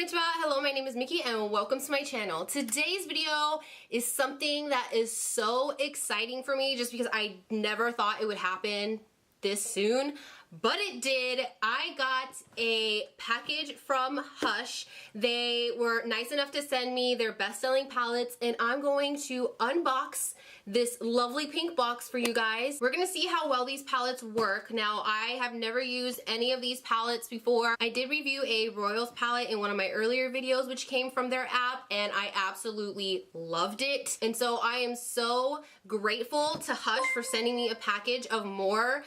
Konnichiwa, hello, my name is Miki and welcome to my channel. Today's video is something that is so exciting for me just because I never thought it would happen this soon, but it did. I got a package from Hush. They were nice enough to send me their best-selling palettes, and I'm going to unbox this lovely pink box for you guys. We're gonna see how well these palettes work. Now, I have never used any of these palettes before. I did review a Royals palette in one of my earlier videos, which came from their app, and I absolutely loved it. And so I am so grateful to Hush for sending me a package of more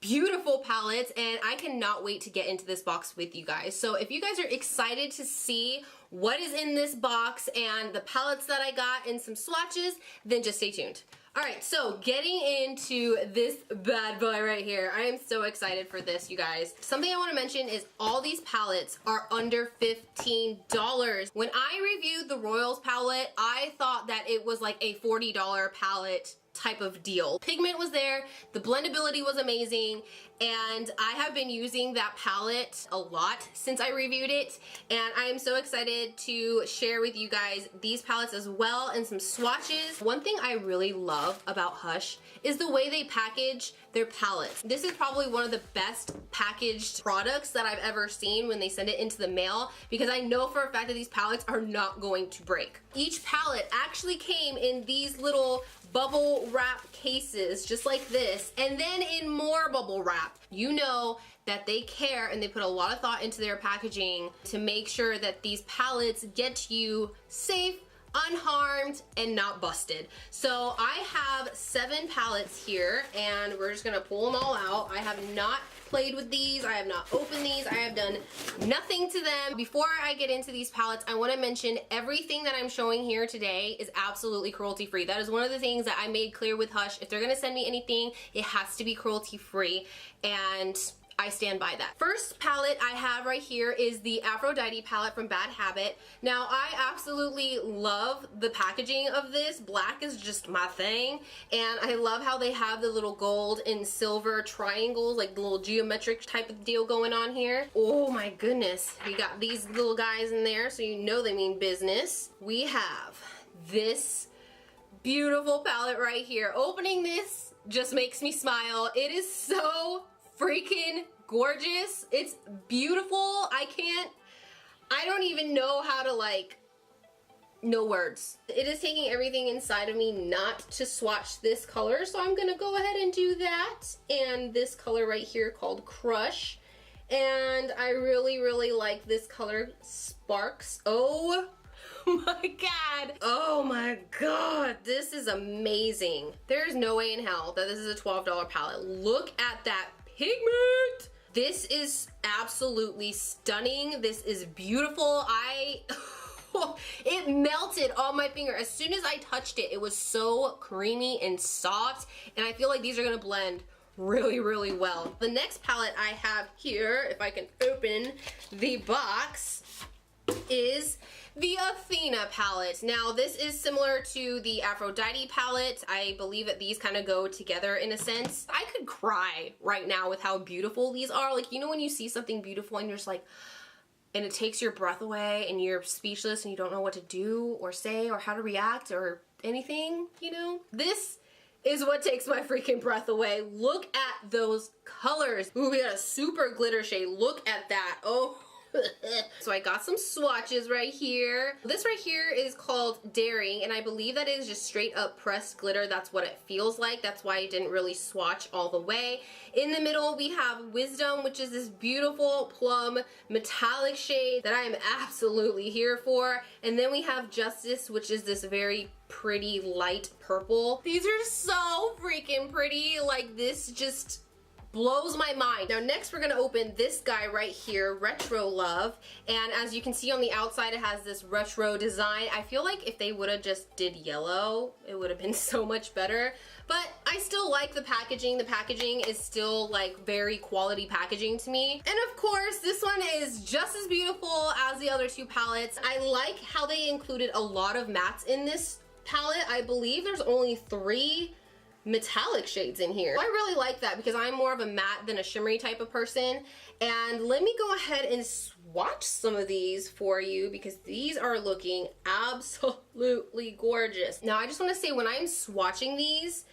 beautiful palettes, and I cannot wait to get into this box with you guys. So if you guys are excited to see what is in this box and the palettes that I got and some swatches, then just stay tuned. Alright, so getting into this bad boy right here. I am so excited for this, you guys. Something I want to mention is all these palettes are under $15. When I reviewed the Royals palette, I thought that it was like a $40 palette type of deal. Pigment was there, the blendability was amazing, and I have been using that palette a lot since I reviewed it, and I am so excited to share with you guys these palettes as well and some swatches. One thing I really love about Hush is the way they package their palettes. This is probably one of the best packaged products that I've ever seen when they send it into the mail, because I know for a fact that these palettes are not going to break. Each palette actually came in these little bubble wrap cases just like this, and then in more bubble wrap. You know that they care and they put a lot of thought into their packaging to make sure that these palettes get to you safe, unharmed, and not busted. So I have 7 palettes here, and we're just gonna pull them all out. I have not played with these, I have not opened these, I have done nothing to them. Before I get into these palettes, I want to mention everything that I'm showing here today is absolutely cruelty free. That is one of the things that I made clear with Hush. If they're gonna send me anything, it has to be cruelty free, and I stand by that. First palette I have right here is the Aphrodite palette from Bad Habit. Now, I absolutely love the packaging of this. Black is just my thing, and I love how they have the little gold and silver triangles, like the little geometric type of deal going on here. Oh my goodness, we got these little guys in there, so you know they mean business. We have this beautiful palette right here. Opening this just makes me smile. It is so freaking gorgeous. It's beautiful. I don't even know how to, no words. It is taking everything inside of me not to swatch this color, so I'm gonna go ahead and do that. And this color right here called Crush. And I really, really like this color, Sparks. Oh my god. Oh my god. This is amazing. There's no way in hell that this is a $12 palette. Look at that pigment. This is absolutely stunning. This is beautiful. It melted on my finger. As soon as I touched it, it was so creamy and soft, and I feel like these are gonna blend really, really well. The next palette I have here, if I can open the box, is the Athena palette. Now, this is similar to the Aphrodite palette. I believe that these kind of go together in a sense. I could cry right now with how beautiful these are. Like, you know when you see something beautiful and you're just like, and it takes your breath away and you're speechless and you don't know what to do or say or how to react or anything, you know? This is what takes my freaking breath away. Look at those colors. Ooh, we got a super glitter shade. Look at that. Oh. So I got some swatches right here. This right here is called Daring, and I believe that is just straight up pressed glitter. That's what it feels like. That's why I didn't really swatch all the way. In the middle we have Wisdom, which is this beautiful plum metallic shade that I am absolutely here for. And then we have Justice, which is this very pretty light purple. These are so freaking pretty. Like, this just blows my mind. Now next we're gonna open this guy right here, Retro Love, and as you can see on the outside it has this retro design. I feel like if they would have just did yellow, it would have been so much better, but I still like the packaging. The packaging is still like very quality packaging to me. And of course this one is just as beautiful as the other 2 palettes. I like how they included a lot of mattes in this palette. I believe there's only 3 metallic shades in here. I really like that because I'm more of a matte than a shimmery type of person. And let me go ahead and swatch some of these for you because these are looking absolutely gorgeous. Now I just want to say, when I'm swatching these,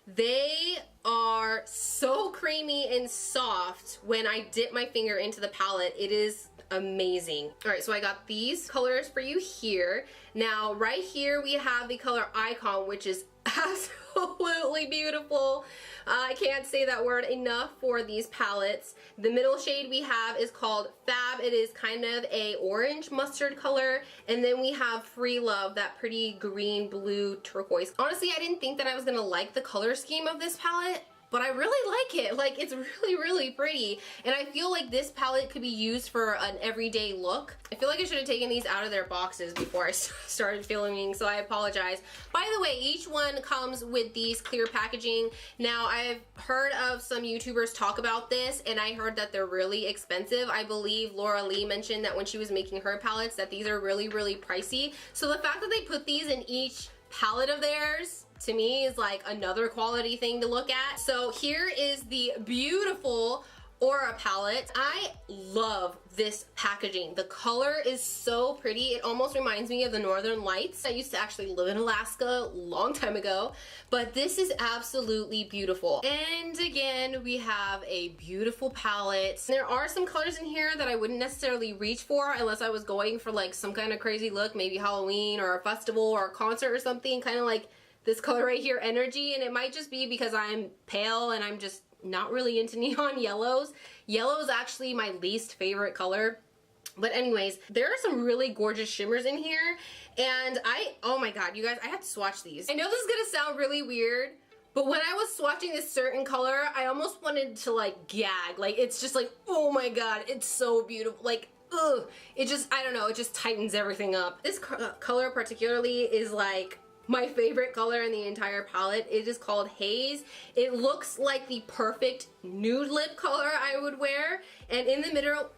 they are so creamy and soft when I dip my finger into the palette. It is amazing. All right, so I got these colors for you here. Now right here we have the color Icon, which is absolutely beautiful. I can't say that word enough for these palettes. The middle shade we have is called Fab. It is kind of a orange mustard color. And then we have Free Love, that pretty green, blue, turquoise. Honestly, I didn't think that I was gonna like the color scheme of this palette, but I really like it. Like, it's really, really pretty. And I feel like this palette could be used for an everyday look. I feel like I should have taken these out of their boxes before I started filming, so I apologize. By the way, each one comes with these clear packaging. Now, I've heard of some YouTubers talk about this, and I heard that they're really expensive. I believe Laura Lee mentioned that when she was making her palettes that these are really, really pricey. So the fact that they put these in each palette of theirs, to me, is like another quality thing to look at. So here is the beautiful Aura palette. I love this packaging. The color is so pretty. It almost reminds me of the Northern Lights. I used to actually live in Alaska a long time ago, but this is absolutely beautiful. And again, we have a beautiful palette. There are some colors in here that I wouldn't necessarily reach for unless I was going for like some kind of crazy look, maybe Halloween or a festival or a concert or something, kind of like this color right here, Energy. And it might just be because I'm pale and I'm just not really into neon yellows. Yellow is actually my least favorite color. But anyways, there are some really gorgeous shimmers in here. And oh my god, you guys, I had to swatch these. I know this is gonna sound really weird, but when I was swatching this certain color, I almost wanted to like gag. Like, it's just like, oh my god, it's so beautiful. Like, ugh. It just, I don't know, it just tightens everything up. This color particularly is like my favorite color in the entire palette. It is called Haze. It looks like the perfect nude lip color I would wear. And in the middle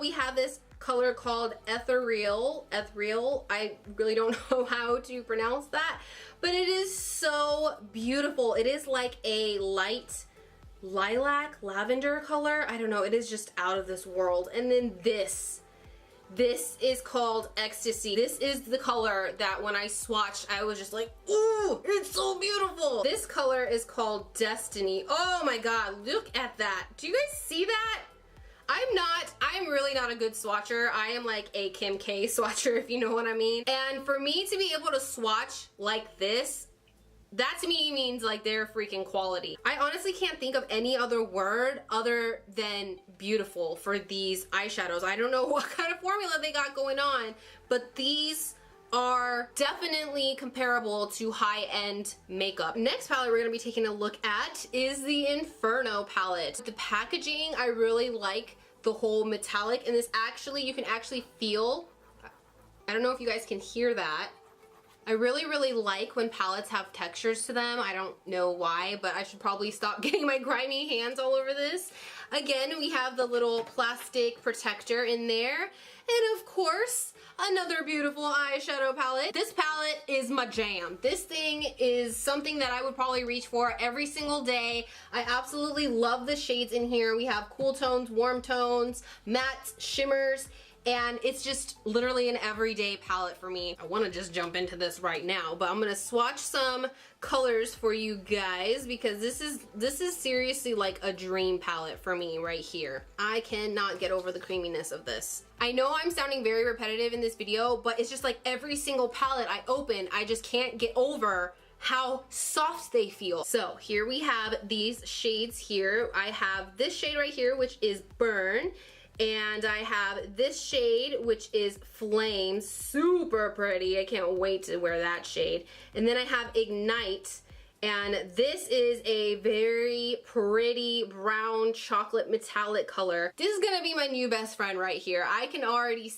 we have this color called Ethereal. I really don't know how to pronounce that, but it is so beautiful. It is like a light lilac lavender color. I don't know, it is just out of this world. And then this is called Ecstasy. This is the color that when I swatched, I was just like, ooh, it's so beautiful. This color is called Destiny. Oh my god, look at that. Do you guys see that? I'm really not a good swatcher. I am like a Kim K swatcher, if you know what I mean. And for me to be able to swatch like this, that to me means like they're freaking quality. I honestly can't think of any other word other than beautiful for these eyeshadows. I don't know what kind of formula they got going on, but these are definitely comparable to high-end makeup. Next palette we're gonna be taking a look at is the Inferno palette. The packaging, I really like the whole metallic, and this actually, you can actually feel, I don't know if you guys can hear that. I really, really like when palettes have textures to them. I don't know why, but I should probably stop getting my grimy hands all over this. Again, we have the little plastic protector in there. And of course, another beautiful eyeshadow palette. This palette is my jam. This thing is something that I would probably reach for every single day. I absolutely love the shades in here. We have cool tones, warm tones, mattes, shimmers, and it's just literally an everyday palette for me. I want to just jump into this right now, but I'm gonna swatch some colors for you guys because this is seriously like a dream palette for me right here. I cannot get over the creaminess of this. I know I'm sounding very repetitive in this video, but it's just like every single palette I open, I just can't get over how soft they feel. So here we have these shades here. I have this shade right here, which is Burn. And I have this shade, which is Flame, super pretty. I can't wait to wear that shade. And then I have Ignite, and this is a very pretty brown chocolate metallic color. This is gonna be my new best friend right here. I can already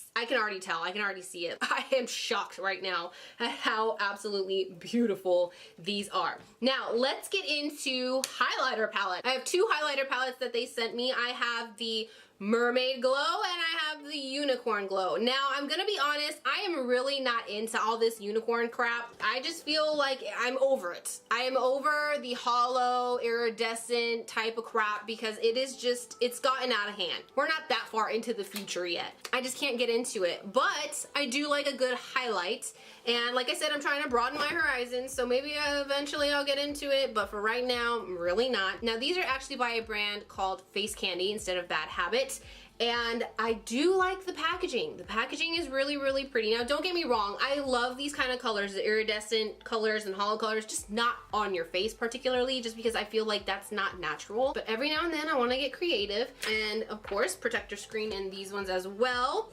tell, I can already see it. I am shocked right now at how absolutely beautiful these are. Now, let's get into highlighter palette. I have two highlighter palettes that they sent me. I have the Mermaid Glow and I have the Unicorn Glow. Now, I'm gonna be honest, I am really not into all this unicorn crap. I just feel like I'm over it. I am over the hollow, iridescent type of crap because it is just, it's gotten out of hand. We're not that far into the future yet. I just can't get into it, but I do like a good highlight. And like I said, I'm trying to broaden my horizons, so maybe eventually I'll get into it, but for right now, I'm really not. Now, these are actually by a brand called Face Candy instead of Bad Habit. And I do like the packaging. The packaging is really, really pretty. Now, don't get me wrong. I love these kind of colors, the iridescent colors and hollow colors, just not on your face particularly, just because I feel like that's not natural. But every now and then I want to get creative. And of course, protector screen in these ones as well.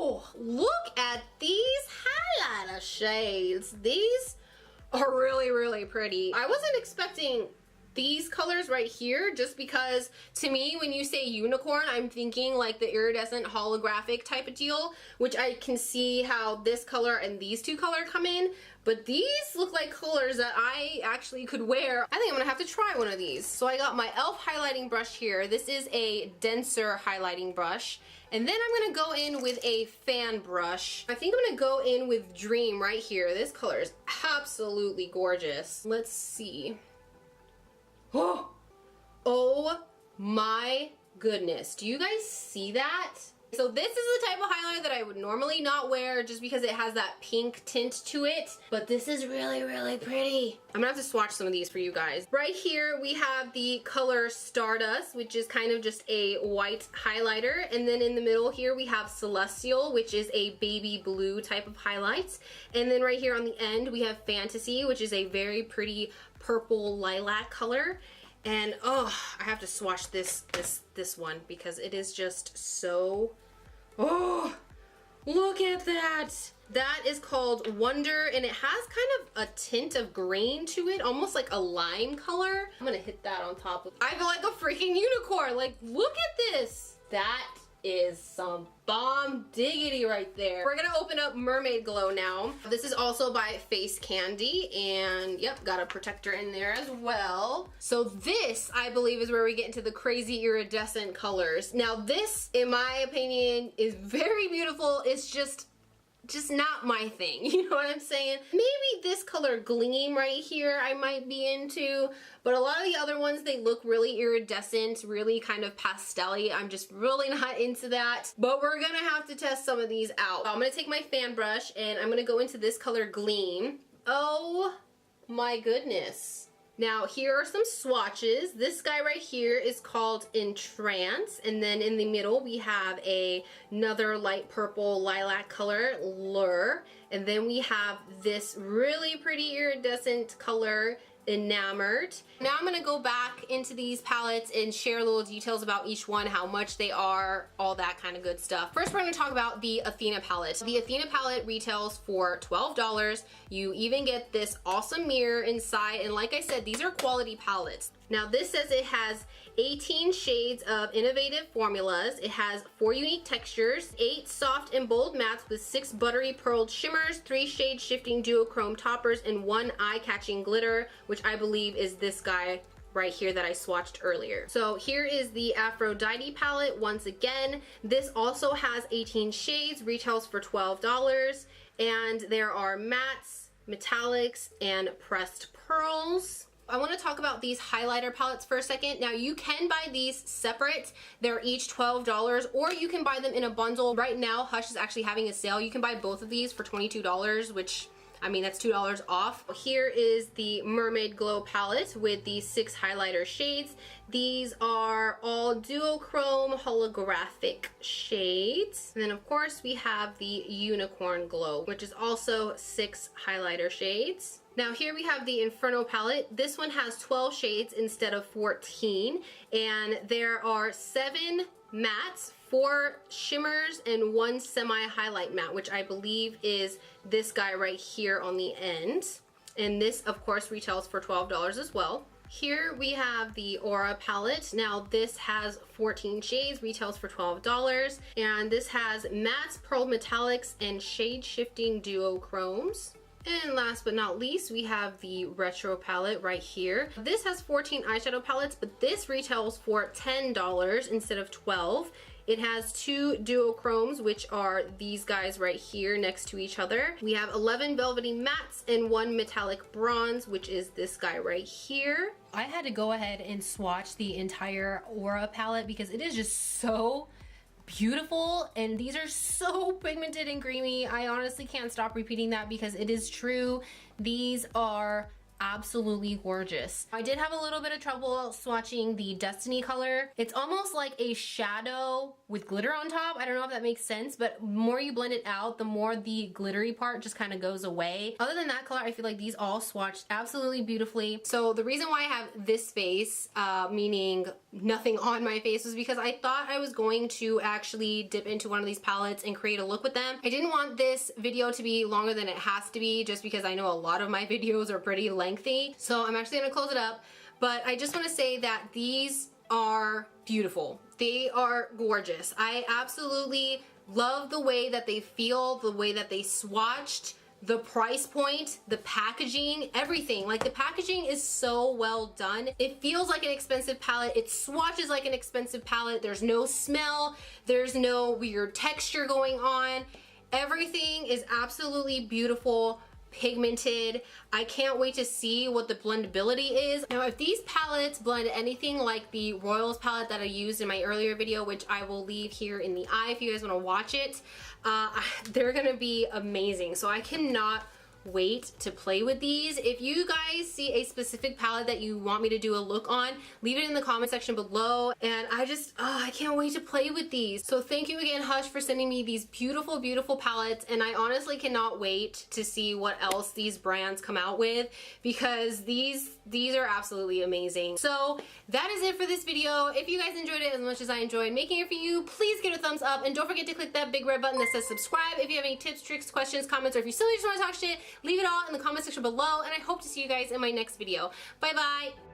Ooh, look at these highlighter shades. These are really, really pretty. I wasn't expecting these colors right here, just because to me when you say unicorn, I'm thinking like the iridescent holographic type of deal, which I can see how this color and these two color come in, but these look like colors that I actually could wear. I think I'm gonna have to try one of these. So I got my e.l.f. highlighting brush here. This is a denser highlighting brush. And then I'm gonna go in with a fan brush. I think I'm gonna go in with Dream right here. This color is absolutely gorgeous. Let's see. Oh my goodness. Do you guys see that? So this is the type of highlighter that I would normally not wear just because it has that pink tint to it. But this is really, really pretty. I'm gonna have to swatch some of these for you guys. Right here we have the color Stardust, which is kind of just a white highlighter. And then in the middle here we have Celestial, which is a baby blue type of highlights. And then right here on the end we have Fantasy, which is a very pretty purple lilac color. And oh, I have to swatch this one because it is just so, oh, look at that. That is called Wonder, and it has kind of a tint of green to it, almost like a lime color. I'm gonna hit that on top of, I feel like a freaking unicorn. Like, look at this. That is some bomb diggity right there. We're gonna open up Mermaid Glow now. This is also by Face Candy, and yep, got a protector in there as well. So this, I believe, is where we get into the crazy iridescent colors. Now this, in my opinion, is very beautiful. It's just not my thing, you know what I'm saying? Maybe this color Gleam right here I might be into, but a lot of the other ones, they look really iridescent, really kind of pastel-y. I'm just really not into that, but we're gonna have to test some of these out. I'm gonna take my fan brush and I'm gonna go into this color Gleam. Oh my goodness. Now here are some swatches. This guy right here is called Entrance, and then in the middle we have another light purple lilac color, Lure, and then we have this really pretty iridescent color, Enamored. Now I'm gonna go back into these palettes and share little details about each one, how much they are, all that kind of good stuff. First, we're gonna talk about the Athena palette. The Athena palette retails for $12. You even get this awesome mirror inside, and like I said, these are quality palettes. Now this says it has 18 shades of innovative formulas. It has 4 unique textures, 8 soft and bold mattes with 6 buttery pearled shimmers, 3 shade shifting duochrome toppers, and 1 eye-catching glitter, which I believe is this guy right here that I swatched earlier. So here is the Aphrodite palette once again. This also has 18 shades, retails for $12, and there are mattes, metallics, and pressed pearls. I want to talk about these highlighter palettes for a second. Now you can buy these separate. They're each $12, or you can buy them in a bundle. Right now Hush is actually having a sale. You can buy both of these for $22, which, I mean, that's $2 off. Here is the Mermaid Glow palette with the 6 highlighter shades. These are all duochrome holographic shades. And then of course we have the Unicorn Glow, which is also 6 highlighter shades. Now here we have the Inferno palette. This one has 12 shades instead of 14, and there are 7 mattes, 4 shimmers, and 1 semi-highlight matte, which I believe is this guy right here on the end. And this, of course, retails for $12 as well. Here we have the Aura palette. Now this has 14 shades, retails for $12, and this has mattes, pearl metallics, and shade shifting duochromes. And last but not least, we have the Retro palette right here. This has 14 eyeshadow palettes, but this retails for $10 instead of $12. It has 2 duochromes, which are these guys right here next to each other. We have 11 velvety mattes and 1 metallic bronze, which is this guy right here. I had to go ahead and swatch the entire Aura palette because it is just so beautiful, and these are so pigmented and creamy. I honestly can't stop repeating that because it is true. These are absolutely gorgeous. I did have a little bit of trouble swatching the Destiny color. It's almost like a shadow with glitter on top. I don't know if that makes sense, but the more you blend it out, the more the glittery part just kind of goes away. Other than that color, I feel like these all swatched absolutely beautifully. So the reason why I have this face, meaning nothing on my face, was because I thought I was going to actually dip into one of these palettes and create a look with them. I didn't want this video to be longer than it has to be, just because I know a lot of my videos are pretty lengthy. So I'm actually gonna close it up, but I just want to say that these are beautiful. They are gorgeous. I absolutely love the way that they feel, the way that they swatched, the price point, the packaging, everything. Like, the packaging is so well done. It feels like an expensive palette. It swatches like an expensive palette. There's no smell. There's no weird texture going on. Everything is absolutely beautiful, pigmented. I can't wait to see what the blendability is. Now, if these palettes blend anything like the Royals palette that I used in my earlier video, which I will leave here in the eye if you guys want to watch it, they're gonna be amazing. So I cannot wait to play with these. If you guys see a specific palette that you want me to do a look on, leave it in the comment section below. And I can't wait to play with these. So thank you again, Hush, for sending me these beautiful, beautiful palettes. And I honestly cannot wait to see what else these brands come out with, because these are absolutely amazing. So that is it for this video. If you guys enjoyed it as much as I enjoyed making it for you, please give it a thumbs up, and don't forget to click that big red button that says subscribe. If you have any tips, tricks, questions, comments, or if you still just want to talk shit, leave it all in the comment section below, and I hope to see you guys in my next video. Bye bye!